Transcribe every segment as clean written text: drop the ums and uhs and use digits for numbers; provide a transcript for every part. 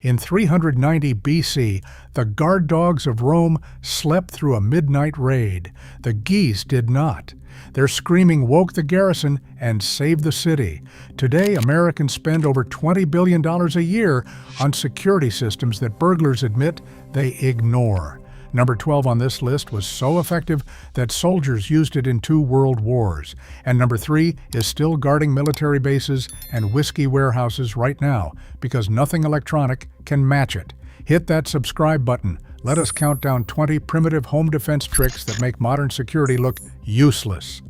In 390 BC, the guard dogs of Rome slept through a midnight raid. The Geese did not. Their screaming woke the garrison and saved the city. Today, Americans spend over $20 billion a year on security systems that burglars admit they ignore. Number 12 on this list was so effective that soldiers used it in 2 world wars. And number 3 is still guarding military bases and whiskey warehouses right now, because nothing electronic can match it. Hit that subscribe button. Let us count down 20 primitive home defense tricks that make modern security look useless.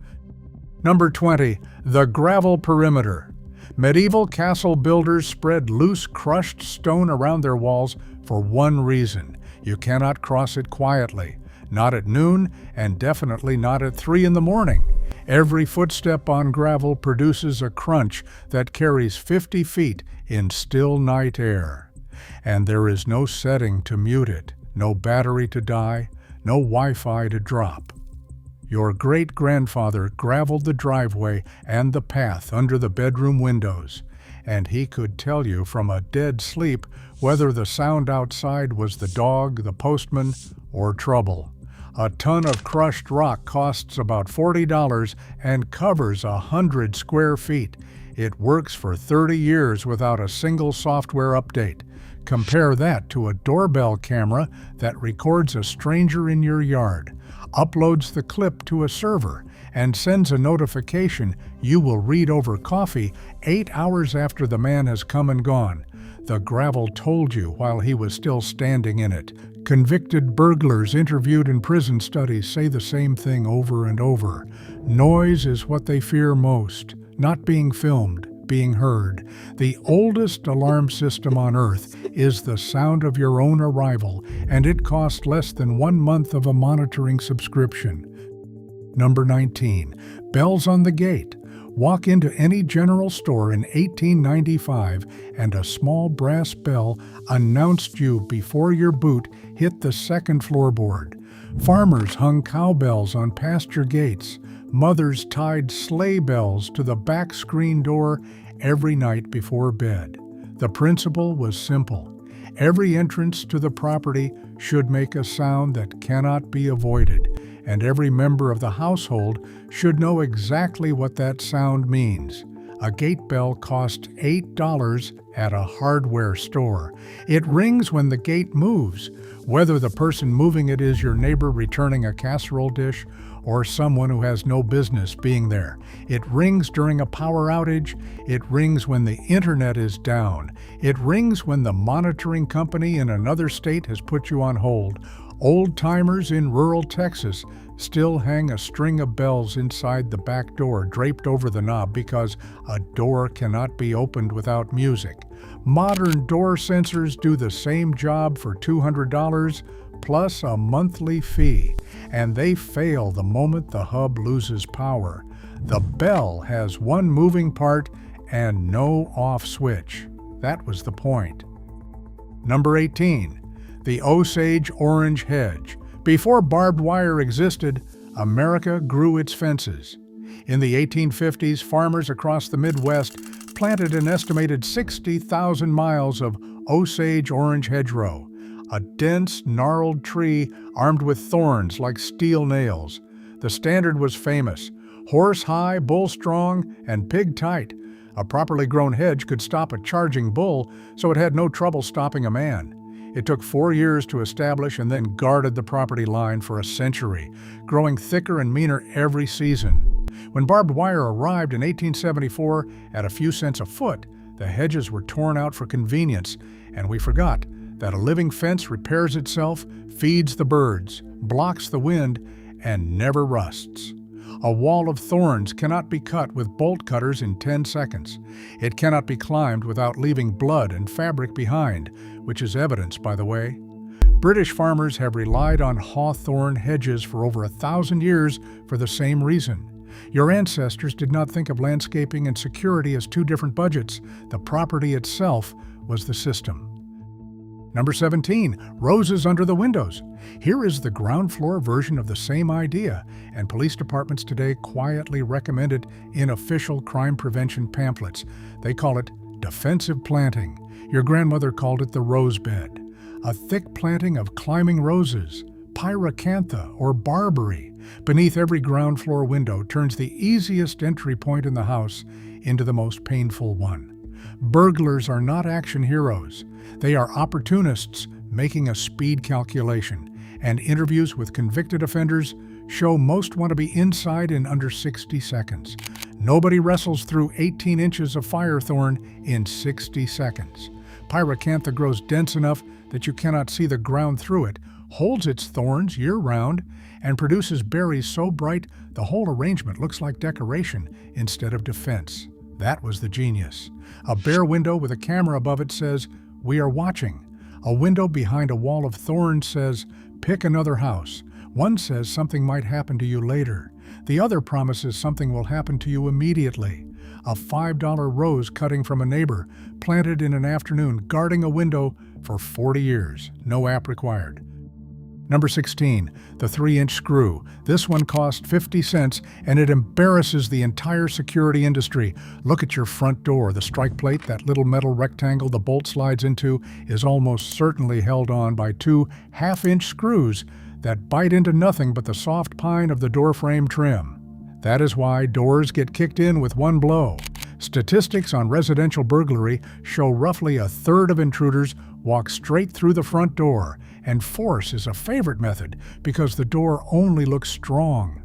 Number 20, the gravel perimeter. Medieval castle builders spread loose, crushed stone around their walls for one reason. You cannot cross it quietly, not at noon, and definitely not at 3 in the morning. Every footstep on gravel produces a crunch that carries 50 feet in still night air. And there is no setting to mute it, no battery to die, no Wi-Fi to drop. Your great-grandfather graveled the driveway and the path under the bedroom windows, and he could tell you from a dead sleep whether the sound outside was the dog, the postman, or trouble. A ton of crushed rock costs about $40 and covers 100 square feet. It works for 30 years without a single software update. Compare that to a doorbell camera that records a stranger in your yard, uploads the clip to a server, and sends a notification you will read over coffee 8 hours after the man has come and gone. The gravel told you while he was still standing in it. Convicted burglars interviewed in prison studies say the same thing over and over. Noise is what they fear most, not being filmed, being heard. The oldest alarm system on Earth is the sound of your own arrival, and it costs less than 1 month of a monitoring subscription. Number 19, bells on the gate. Walk into any general store in 1895 and a small brass bell announced you before your boot hit the second floorboard. Farmers hung cowbells on pasture gates. Mothers tied sleigh bells to the back screen door every night before bed. The principle was simple. Every entrance to the property should make a sound that cannot be avoided, and every member of the household should know exactly what that sound means. A gate bell costs $8 at a hardware store. It rings when the gate moves, whether the person moving it is your neighbor returning a casserole dish or someone who has no business being there. It rings during a power outage. It rings when the internet is down. It rings when the monitoring company in another state has put you on hold. Old-timers in rural Texas still hang a string of bells inside the back door draped over the knob because a door cannot be opened without music. Modern door sensors do the same job for $200 plus a monthly fee, and they fail the moment the hub loses power. The bell has one moving part and no off switch. That was the point. Number 18. The Osage orange hedge. Before barbed wire existed, America grew its fences. In the 1850s, farmers across the Midwest planted an estimated 60,000 miles of Osage orange hedgerow, a dense, gnarled tree armed with thorns like steel nails. The standard was famous: horse high, bull strong, and pig tight. A properly grown hedge could stop a charging bull, so it had no trouble stopping a man. It took 4 years to establish and then guarded the property line for a century, growing thicker and meaner every season. When barbed wire arrived in 1874 at a few cents a foot, the hedges were torn out for convenience, and we forgot that a living fence repairs itself, feeds the birds, blocks the wind, and never rusts. A wall of thorns cannot be cut with bolt cutters in 10 seconds. It cannot be climbed without leaving blood and fabric behind, which is evidence, by the way. British farmers have relied on hawthorn hedges for over 1,000 years for the same reason. Your ancestors did not think of landscaping and security as 2 different budgets. The property itself was the system. Number 17, roses under the windows. Here is the ground floor version of the same idea, and police departments today quietly recommend it in official crime prevention pamphlets. They call it Defensive planting. Your grandmother called it the rose bed. A thick planting of climbing roses, pyracantha or barberry, beneath every ground floor window turns the easiest entry point in the house into the most painful one. Burglars are not action heroes. They are opportunists making a speed calculation, and interviews with convicted offenders show most want to be inside in under 60 seconds. Nobody wrestles through 18 inches of firethorn in 60 seconds. Pyracantha grows dense enough that you cannot see the ground through it, holds its thorns year-round, and produces berries so bright the whole arrangement looks like decoration instead of defense. That was the genius. A bare window with a camera above it says, "We are watching." A window behind a wall of thorns says, "Pick another house." One says something might happen to you later. The other promises something will happen to you immediately. A $5 rose cutting from a neighbor, planted in an afternoon, guarding a window for 40 years. No app required. Number 16, the 3-inch screw. This one cost 50 cents and it embarrasses the entire security industry. Look at your front door. The strike plate, that little metal rectangle the bolt slides into, is almost certainly held on by 2 half-inch screws that bite into nothing but the soft pine of the door frame trim. That is why doors get kicked in with one blow. Statistics on residential burglary show roughly a third of intruders walk straight through the front door, and force is a favorite method because the door only looks strong.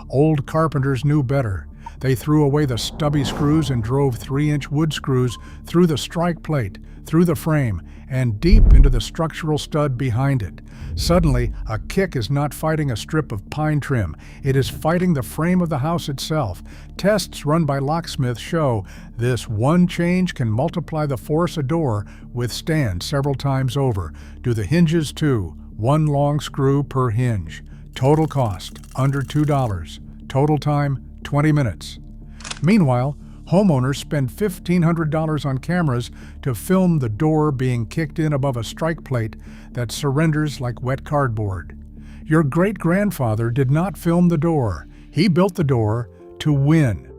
Old carpenters knew better. They threw away the stubby screws and drove 3-inch wood screws through the strike plate, through the frame, and deep into the structural stud behind it. Suddenly, a kick is not fighting a strip of pine trim. It is fighting the frame of the house itself. Tests run by locksmiths show this one change can multiply the force a door withstands several times over. Do the hinges too. 1 long screw per hinge. Total cost, under $2. Total time, 20 minutes. Meanwhile, homeowners spend $1,500 on cameras to film the door being kicked in above a strike plate that surrenders like wet cardboard. Your great-grandfather did not film the door. He built the door to win.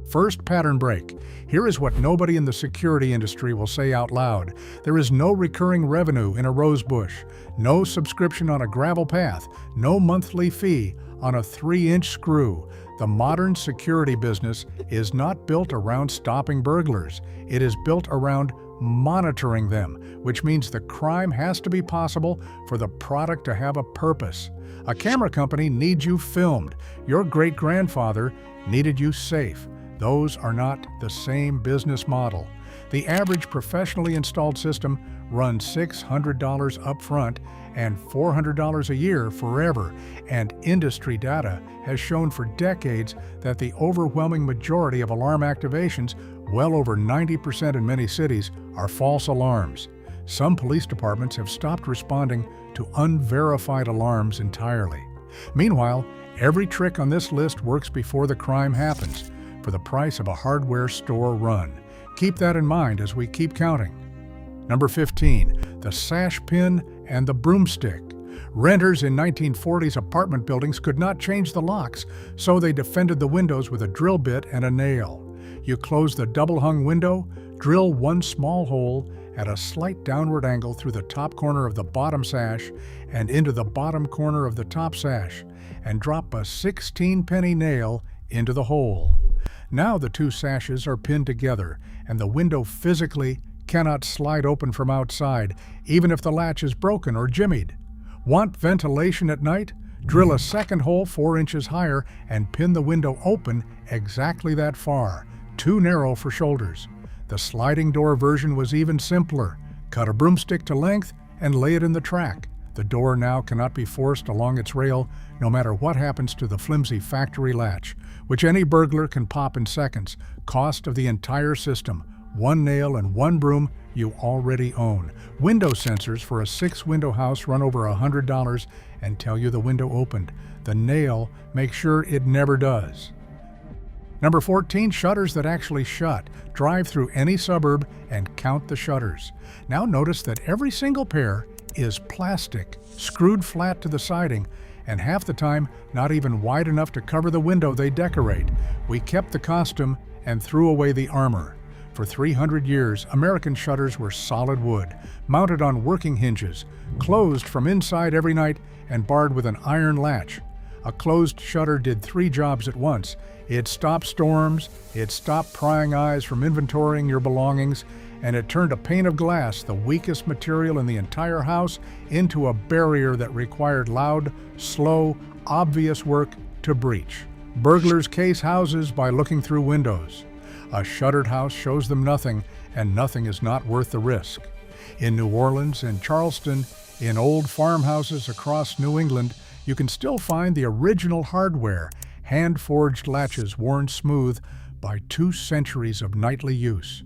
First pattern break. Here is what nobody in the security industry will say out loud. There is no recurring revenue in a rose bush, no subscription on a gravel path, no monthly fee on a 3-inch screw. The modern security business is not built around stopping burglars. It is built around monitoring them, which means the crime has to be possible for the product to have a purpose. A camera company needs you filmed. Your great-grandfather needed you safe. Those are not the same business model. The average professionally installed system runs $600 up front and $400 a year forever, and industry data has shown for decades that the overwhelming majority of alarm activations, well over 90% in many cities, are false alarms. Some police departments have stopped responding to unverified alarms entirely. Meanwhile, every trick on this list works before the crime happens, for the price of a hardware store run. Keep that in mind as we keep counting. Number 15, the sash pin and the broomstick. Renters in 1940s apartment buildings could not change the locks, so they defended the windows with a drill bit and a nail. You close the double-hung window, drill one small hole at a slight downward angle through the top corner of the bottom sash and into the bottom corner of the top sash, and drop a 16-penny nail into the hole. Now the 2 sashes are pinned together, and the window physically cannot slide open from outside, even if the latch is broken or jimmied. Want ventilation at night? Drill a second hole 4 inches higher and pin the window open exactly that far, too narrow for shoulders. The sliding door version was even simpler. Cut a broomstick to length and lay it in the track. The door now cannot be forced along its rail, no matter what happens to the flimsy factory latch, which any burglar can pop in seconds. Cost of the entire system, 1 nail and 1 broom you already own. Window sensors for a 6-window house run over $100 and tell you the window opened. The nail makes sure it never does. Number 14, shutters that actually shut. Drive through any suburb and count the shutters. Now notice that every single pair is plastic, screwed flat to the siding, and half the time not even wide enough to cover the window they decorate. We kept the costume and threw away the armor. For 300 years, American shutters were solid wood, mounted on working hinges, closed from inside every night and barred with an iron latch. A closed shutter did 3 jobs at once. It stopped storms, it stopped prying eyes from inventorying your belongings, and it turned a pane of glass, the weakest material in the entire house, into a barrier that required loud, slow, obvious work to breach. Burglars case houses by looking through windows. A shuttered house shows them nothing, and nothing is not worth the risk. In New Orleans and Charleston, in old farmhouses across New England, you can still find the original hardware, hand-forged latches worn smooth by 2 centuries of nightly use.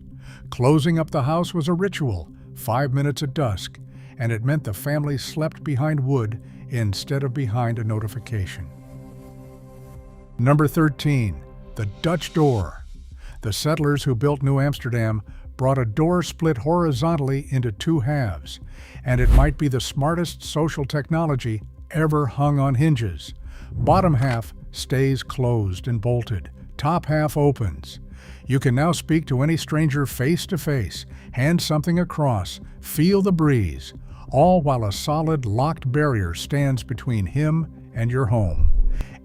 Closing up the house was a ritual, 5 minutes at dusk, and it meant the family slept behind wood instead of behind a notification. Number 13, the Dutch door. The settlers who built New Amsterdam brought a door split horizontally into 2 halves, and it might be the smartest social technology ever hung on hinges. Bottom half stays closed and bolted, top half opens. You can now speak to any stranger face to face, hand something across, feel the breeze, all while a solid locked barrier stands between him and your home.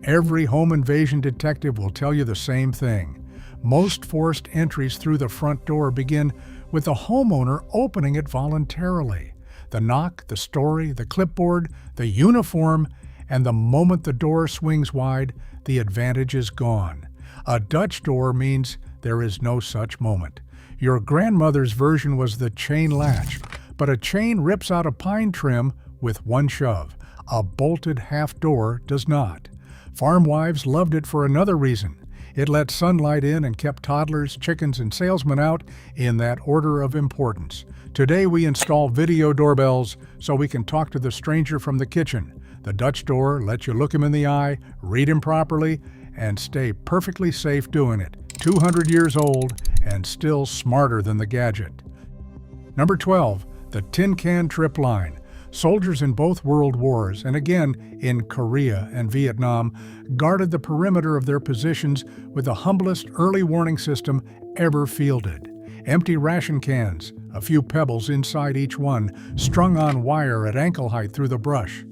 Every home invasion detective will tell you the same thing. Most forced entries through the front door begin with the homeowner opening it voluntarily. The knock, the story, the clipboard, the uniform, and the moment the door swings wide, the advantage is gone. A Dutch door means there is no such moment. Your grandmother's version was the chain latch, but a chain rips out a pine trim with 1 shove. A bolted half door does not. Farm wives loved it for another reason. It let sunlight in and kept toddlers, chickens, and salesmen out in that order of importance. Today we install video doorbells so we can talk to the stranger from the kitchen. The Dutch door lets you look him in the eye, read him properly, and stay perfectly safe doing it. 200 years old and still smarter than the gadget. Number 12, the tin can trip line. Soldiers in both world wars, and again in Korea and Vietnam, guarded the perimeter of their positions with the humblest early warning system ever fielded. Empty ration cans, a few pebbles inside each one, strung on wire at ankle height through the brush.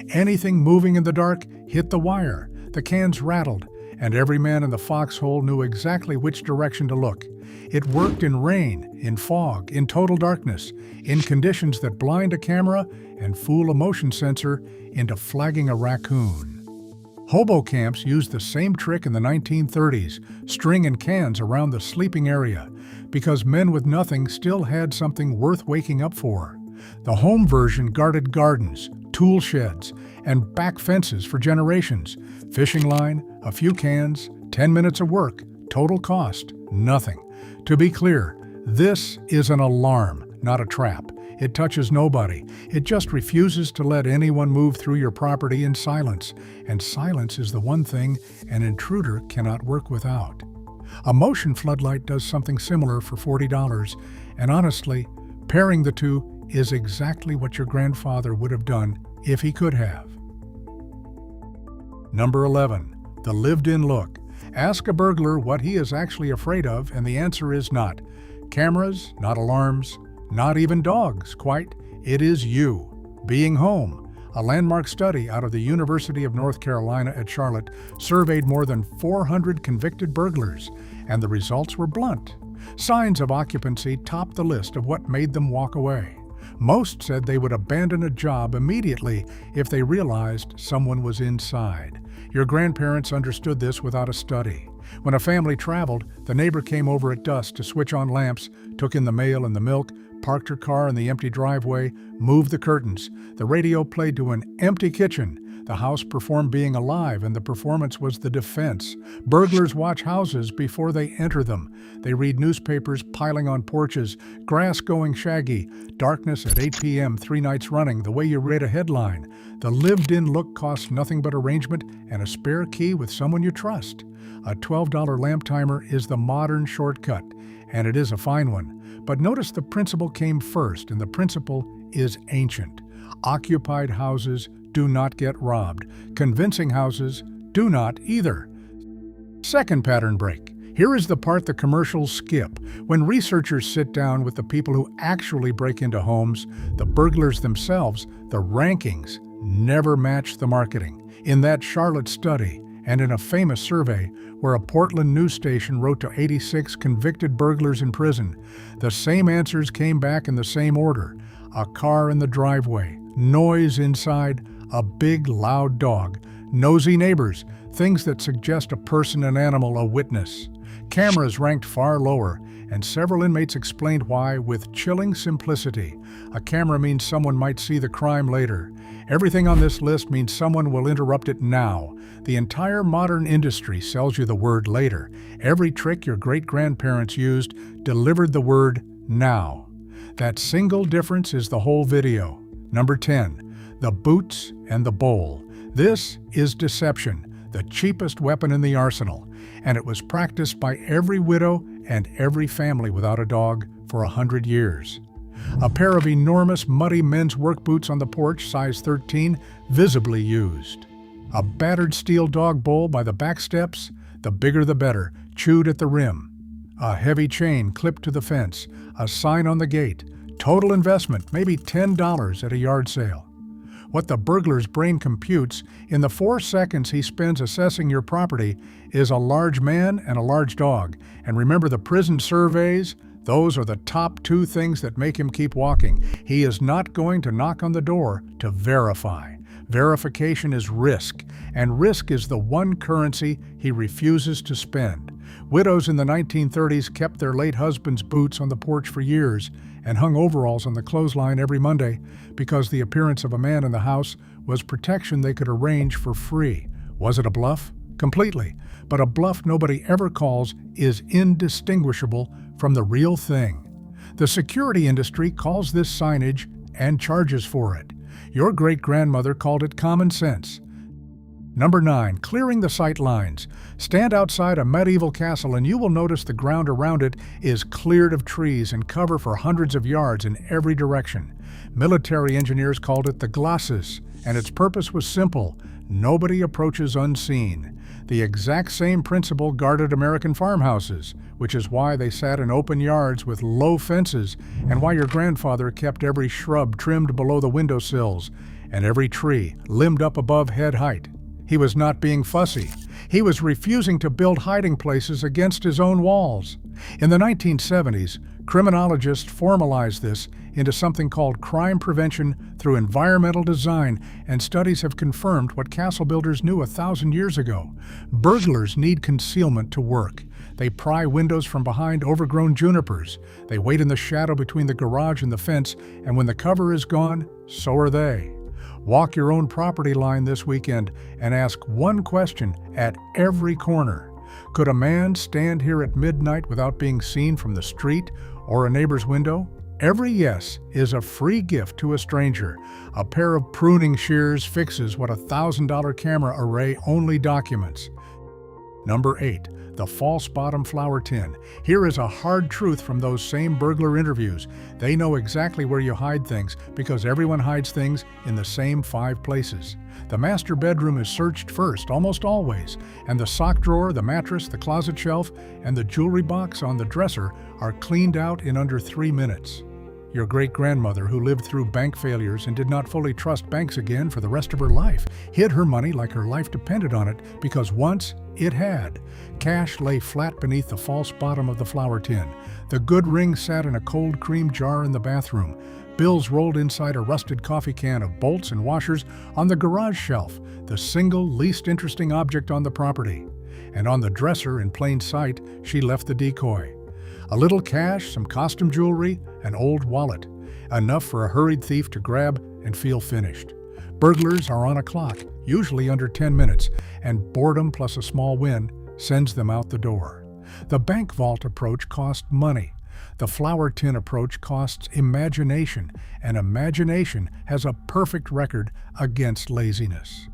Anything moving in the dark hit the wire. The cans rattled, and every man in the foxhole knew exactly which direction to look. It worked in rain, in fog, in total darkness, in conditions that blind a camera and fool a motion sensor into flagging a raccoon. Hobo camps used the same trick in the 1930s, stringing cans around the sleeping area, because men with nothing still had something worth waking up for. The home version guarded gardens, tool sheds, and back fences for generations. Fishing line, a few cans, 10 minutes of work, total cost, nothing. To be clear, this is an alarm, not a trap. It touches nobody. It just refuses to let anyone move through your property in silence, and silence is the one thing an intruder cannot work without. A motion floodlight does something similar for $40, and honestly, pairing the two is exactly what your grandfather would have done if he could have. Number 11, the lived-in look. Ask a burglar what he is actually afraid of, and the answer is not cameras, not alarms, not even dogs, quite. It is you, being home. A landmark study out of the University of North Carolina at Charlotte surveyed more than 400 convicted burglars, and the results were blunt. Signs of occupancy topped the list of what made them walk away. Most said they would abandon a job immediately if they realized someone was inside. Your grandparents understood this without a study. When a family traveled, the neighbor came over at dusk to switch on lamps, took in the mail and the milk, parked her car in the empty driveway, moved the curtains. The radio played to an empty kitchen. The house performed being alive, and the performance was the defense. Burglars watch houses before they enter them. They read newspapers piling on porches, grass going shaggy, darkness at 8 p.m. 3 nights running, the way you read a headline. The lived-in look costs nothing but arrangement and a spare key with someone you trust. A $12 lamp timer is the modern shortcut, and it is a fine one. But notice the principle came first, and the principle is ancient. Occupied houses do not get robbed. Convincing houses do not either. Second pattern break. Here is the part the commercials skip. When researchers sit down with the people who actually break into homes, the burglars themselves, the rankings never match the marketing. In that Charlotte study, and in a famous survey where a Portland news station wrote to 86 convicted burglars in prison, the same answers came back in the same order. A car in the driveway, noise inside, a big loud dog, nosy neighbors, things that suggest a person, an animal, a witness. Cameras ranked far lower, and several inmates explained why with chilling simplicity. A camera means someone might see the crime later. Everything on this list means someone will interrupt it now. The entire modern industry sells you the word later. Every trick your great-grandparents used delivered the word now. That single difference is the whole video. Number 10, the boots and the bowl. This is deception, the cheapest weapon in the arsenal, and it was practiced by every widow and every family without a dog for 100 years. A pair of enormous muddy men's work boots on the porch, size 13, visibly used. A battered steel dog bowl by the back steps, the bigger the better, chewed at the rim. A heavy chain clipped to the fence, a sign on the gate. Total investment, maybe $10 at a yard sale. What the burglar's brain computes in the 4 seconds he spends assessing your property is a large man and a large dog. And remember the prison surveys? Those are the top 2 things that make him keep walking. He is not going to knock on the door to verify. Verification is risk, and risk is the one currency he refuses to spend. Widows in the 1930s kept their late husband's boots on the porch for years and hung overalls on the clothesline every Monday because the appearance of a man in the house was protection they could arrange for free. Was it a bluff? Completely. But a bluff nobody ever calls is indistinguishable from the real thing. The security industry calls this signage and charges for it. Your great-grandmother called it common sense. Number 9, clearing the sightlines. Stand outside a medieval castle and you will notice the ground around it is cleared of trees and cover for hundreds of yards in every direction. Military engineers called it the glacis, and its purpose was simple: nobody approaches unseen. The exact same principle guarded American farmhouses, which is why they sat in open yards with low fences and why your grandfather kept every shrub trimmed below the windowsills and every tree limbed up above head height. He was not being fussy. He was refusing to build hiding places against his own walls. In the 1970s, criminologists formalized this into something called crime prevention through environmental design, and studies have confirmed what castle builders knew 1,000 years ago. Burglars need concealment to work. They pry windows from behind overgrown junipers. They wait in the shadow between the garage and the fence, and when the cover is gone, so are they. Walk your own property line this weekend and ask one question at every corner. Could a man stand here at midnight without being seen from the street or a neighbor's window? Every yes is a free gift to a stranger. A pair of pruning shears fixes what a $1,000 camera array only documents. Number 8, the false bottom flower tin. Here is a hard truth from those same burglar interviews. They know exactly where you hide things because everyone hides things in the same 5 places. The master bedroom is searched first, almost always, and the sock drawer, the mattress, the closet shelf, and the jewelry box on the dresser are cleaned out in under 3 minutes. Your great-grandmother, who lived through bank failures and did not fully trust banks again for the rest of her life, hid her money like her life depended on it because once it had. Cash lay flat beneath the false bottom of the flower tin. The good ring sat in a cold cream jar in the bathroom. Bills rolled inside a rusted coffee can of bolts and washers on the garage shelf, the single least interesting object on the property. And on the dresser, in plain sight, she left the decoy. A little cash, some costume jewelry, an old wallet. Enough for a hurried thief to grab and feel finished. Burglars are on a clock, usually under 10 minutes, and boredom plus a small win sends them out the door. The bank vault approach costs money. The flower tin approach costs imagination, and imagination has a perfect record against laziness.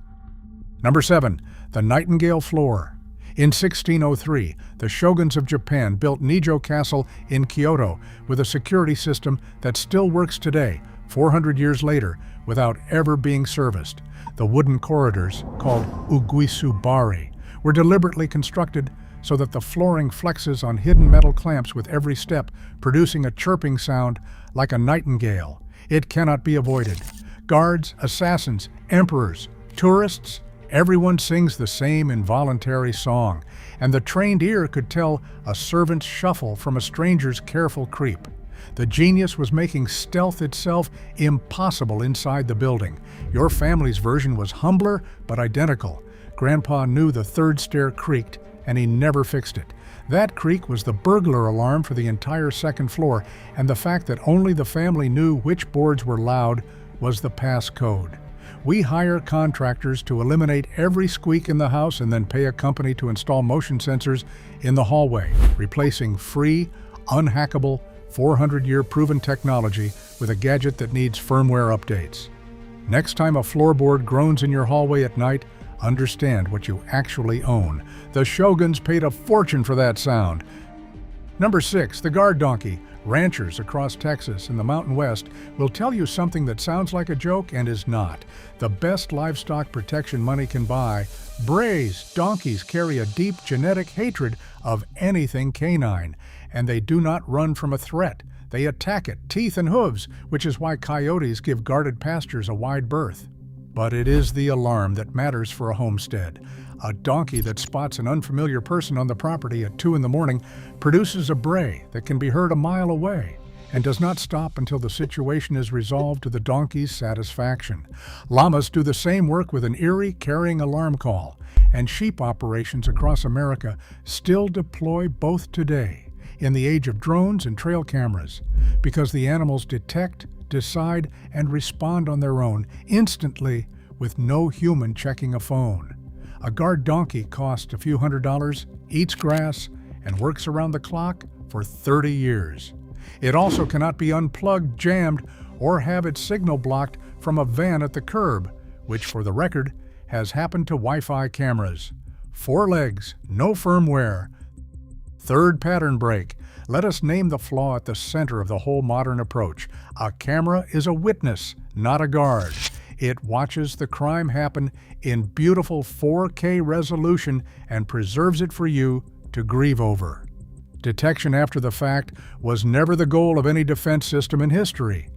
Number 7, the Nightingale floor. In 1603, the shoguns of Japan built Nijo Castle in Kyoto with a security system that still works today, 400 years later, without ever being serviced. The wooden corridors, called uguisubari, were deliberately constructed so that the flooring flexes on hidden metal clamps with every step, producing a chirping sound like a nightingale. It cannot be avoided. Guards, assassins, emperors, tourists, everyone sings the same involuntary song, and the trained ear could tell a servant's shuffle from a stranger's careful creep. The genius was making stealth itself impossible inside the building. Your family's version was humbler but identical. Grandpa knew the third stair creaked, and he never fixed it. That creak was the burglar alarm for the entire second floor, and the fact that only the family knew which boards were loud was the passcode. We hire contractors to eliminate every squeak in the house and then pay a company to install motion sensors in the hallway, replacing free, unhackable, 400-year proven technology with a gadget that needs firmware updates. Next time a floorboard groans in your hallway at night, understand what you actually own. The Shoguns paid a fortune for that sound. Number 6, the guard donkey. Ranchers across Texas and the Mountain West will tell you something that sounds like a joke and is not. The best livestock protection money can buy. Brays donkeys carry a deep genetic hatred of anything canine, and they do not run from a threat. They attack it, teeth and hooves, which is why coyotes give guarded pastures a wide berth. But it is the alarm that matters for a homestead. A donkey that spots an unfamiliar person on the property at 2 in the morning produces a bray that can be heard a mile away and does not stop until the situation is resolved to the donkey's satisfaction. Llamas do the same work with an eerie carrying alarm call, and sheep operations across America still deploy both today in the age of drones and trail cameras, because the animals detect, decide, and respond on their own instantly with no human checking a phone. A guard donkey costs a few $100s, eats grass, and works around the clock for 30 years. It also cannot be unplugged, jammed, or have its signal blocked from a van at the curb, which, for the record, has happened to Wi-Fi cameras. 4 legs, no firmware. Third pattern break. Let us name the flaw at the center of the whole modern approach. A camera is a witness, not a guard. It watches the crime happen in beautiful 4K resolution and preserves it for you to grieve over. Detection after the fact was never the goal of any defense system in history.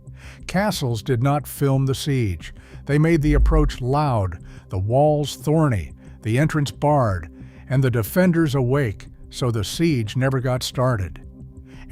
Castles did not film the siege. They made the approach loud, the walls thorny, the entrance barred, and the defenders awake, so the siege never got started.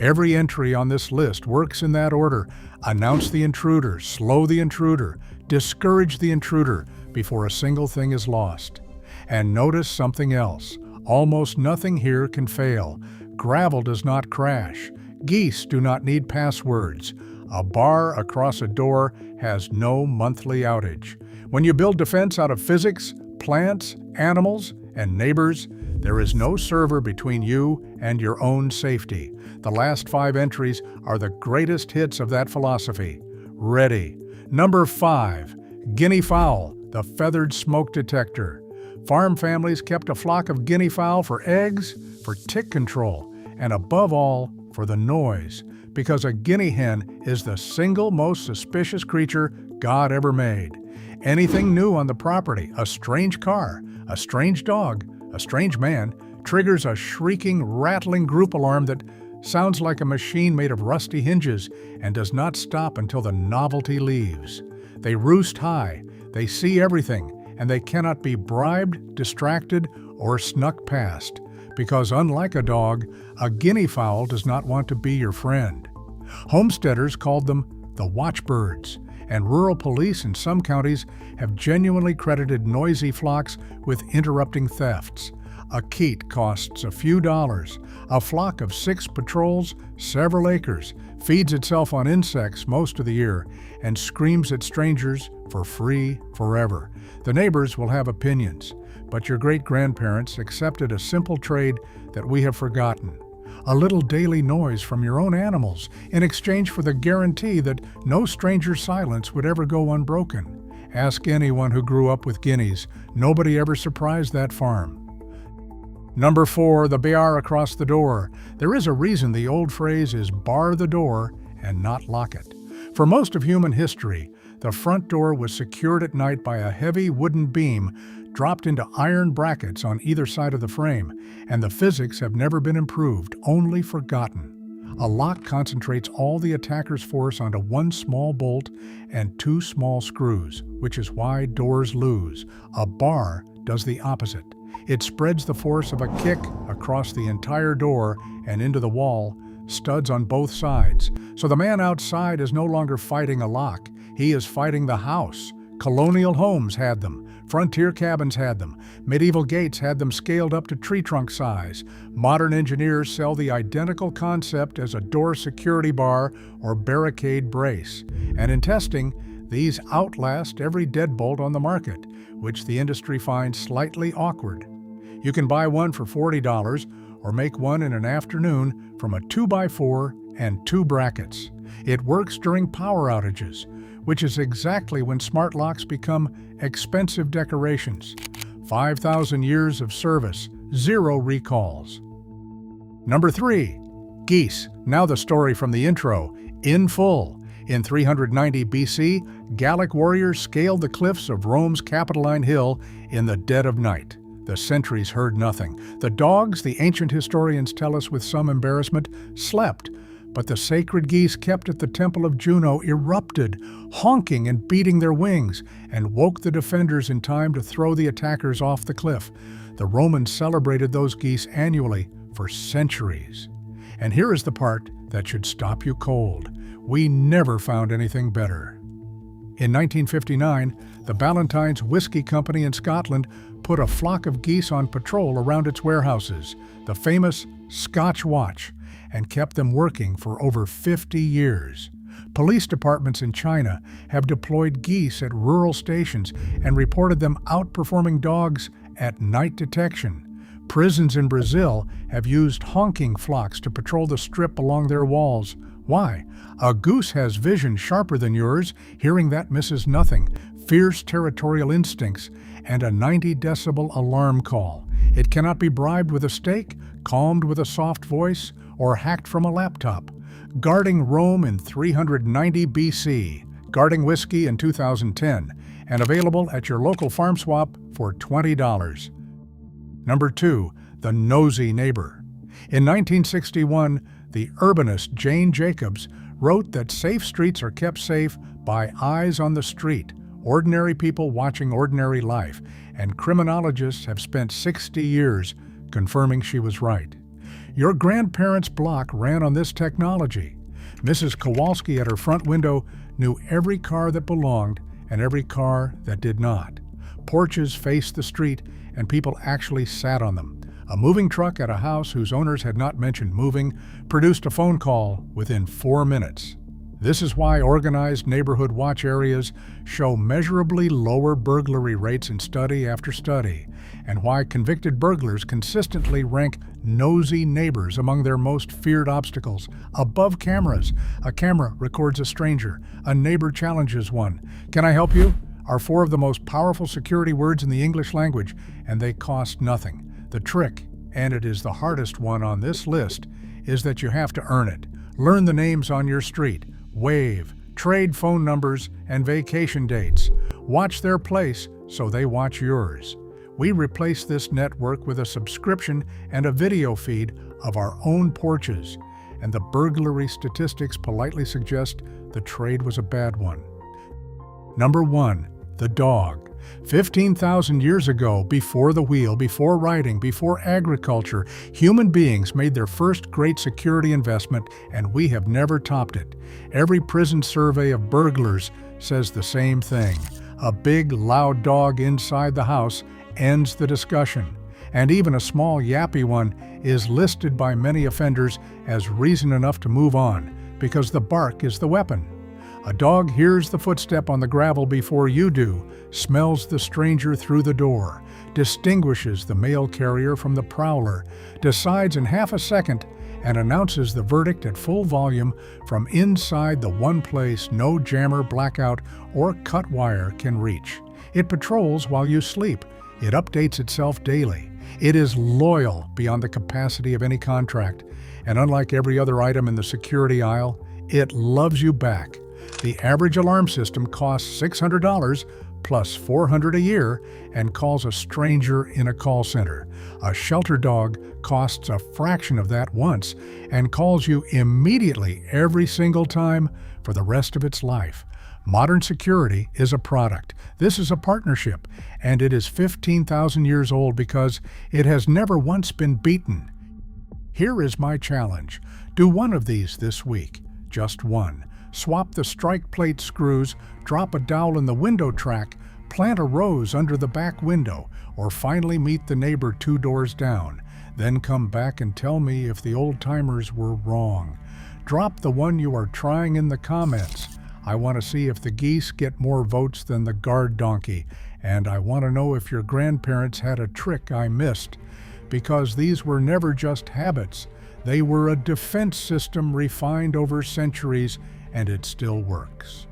Every entry on this list works in that order. Announce the intruder, slow the intruder, discourage the intruder before a single thing is lost. And notice something else. Almost nothing here can fail. Gravel does not crash. Geese do not need passwords. A bar across a door has no monthly outage. When you build defense out of physics, plants, animals, and neighbors, there is no server between you and your own safety. The last 5 entries are the greatest hits of that philosophy. Ready. Number 5, Guinea fowl, the feathered smoke detector. Farm families kept a flock of guinea fowl for eggs, for tick control, and above all, for the noise, because a guinea hen is the single most suspicious creature God ever made. Anything new on the property, a strange car, a strange dog, a strange man, triggers a shrieking, rattling group alarm that sounds like a machine made of rusty hinges and does not stop until the novelty leaves. They roost high, they see everything, and they cannot be bribed, distracted, or snuck past, because unlike a dog, a guinea fowl does not want to be your friend. Homesteaders called them the watchbirds, and rural police in some counties have genuinely credited noisy flocks with interrupting thefts. A keet costs a few dollars. A flock of 6 patrols several acres, feeds itself on insects most of the year, and screams at strangers for free forever. The neighbors will have opinions, but your great-grandparents accepted a simple trade that we have forgotten. A little daily noise from your own animals in exchange for the guarantee that no stranger's silence would ever go unbroken. Ask anyone who grew up with guineas. Nobody ever surprised that farm. Number 4, the bar across the door. There is a reason the old phrase is bar the door and not lock it. For most of human history, the front door was secured at night by a heavy wooden beam dropped into iron brackets on either side of the frame, and the physics have never been improved, only forgotten. A lock concentrates all the attacker's force onto one small bolt and two small screws, which is why doors lose. A bar does the opposite. It spreads the force of a kick across the entire door and into the wall, studs on both sides. So the man outside is no longer fighting a lock, he is fighting the house. Colonial homes had them. Frontier cabins had them. Medieval gates had them scaled up to tree trunk size. Modern engineers sell the identical concept as a door security bar or barricade brace. And in testing, these outlast every deadbolt on the market, which the industry finds slightly awkward. You can buy one for $40 or make one in an afternoon from a 2x4 and 2 brackets. It works during power outages, which is exactly when smart locks become expensive decorations. 5,000 years of service, 0 recalls. Number 3, Geese. Now the story from the intro, in full. In 390 BC, Gallic warriors scaled the cliffs of Rome's Capitoline Hill in the dead of night. The sentries heard nothing. The dogs, the ancient historians tell us with some embarrassment, slept. But the sacred geese kept at the temple of Juno erupted, honking and beating their wings, and woke the defenders in time to throw the attackers off the cliff. The Romans celebrated those geese annually for centuries. And here is the part that should stop you cold. We never found anything better. In 1959, the Ballantyne's Whiskey Company in Scotland put a flock of geese on patrol around its warehouses, the famous Scotch Watch, and kept them working for over 50 years. Police departments in China have deployed geese at rural stations and reported them outperforming dogs at night detection. Prisons in Brazil have used honking flocks to patrol the strip along their walls. Why? A goose has vision sharper than yours, hearing that misses nothing, fierce territorial instincts, and a 90-decibel alarm call. It cannot be bribed with a steak, calmed with a soft voice, or hacked from a laptop. Guarding Rome in 390 BC, Guarding Whiskey in 2010, and available at your local farm swap for $20. Number 2, the nosy neighbor. In 1961, the urbanist Jane Jacobs wrote that safe streets are kept safe by eyes on the street, ordinary people watching ordinary life, and criminologists have spent 60 years confirming she was right. Your grandparents' block ran on this technology. Mrs. Kowalski at her front window knew every car that belonged and every car that did not. Porches faced the street, and people actually sat on them. A moving truck at a house whose owners had not mentioned moving produced a phone call within 4 minutes. This is why organized neighborhood watch areas show measurably lower burglary rates in study after study, and why convicted burglars consistently rank nosy neighbors among their most feared obstacles. Above cameras, a camera records a stranger, a neighbor challenges one. "Can I help you?" are 4 of the most powerful security words in the English language, and they cost nothing. The trick, and it is the hardest one on this list, is that you have to earn it. Learn the names on your street, wave, trade phone numbers, and vacation dates. Watch their place so they watch yours. We replace this network with a subscription and a video feed of our own porches, and the burglary statistics politely suggest the trade was a bad one. Number 1, the dog. 15,000 years ago, before the wheel, before writing, before agriculture, human beings made their first great security investment, and we have never topped it. Every prison survey of burglars says the same thing. A big, loud dog inside the house ends the discussion, and even a small, yappy one is listed by many offenders as reason enough to move on, because the bark is the weapon. A dog hears the footstep on the gravel before you do, smells the stranger through the door, distinguishes the mail carrier from the prowler, decides in half a second, and announces the verdict at full volume from inside the one place no jammer, blackout, or cut wire can reach. It patrols while you sleep. It updates itself daily. It is loyal beyond the capacity of any contract, and unlike every other item in the security aisle, it loves you back. The average alarm system costs $600 plus $400 a year and calls a stranger in a call center. A shelter dog costs a fraction of that once and calls you immediately every single time for the rest of its life. Modern security is a product. This is a partnership, and it is 15,000 years old because it has never once been beaten. Here is my challenge. Do one of these this week. Just one. Swap the strike plate screws, drop a dowel in the window track, plant a rose under the back window, or finally meet the neighbor 2 doors down. Then come back and tell me if the old-timers were wrong. Drop the one you are trying in the comments. I want to see if the geese get more votes than the guard donkey, and I want to know if your grandparents had a trick I missed, because these were never just habits. They were a defense system refined over centuries, and it still works.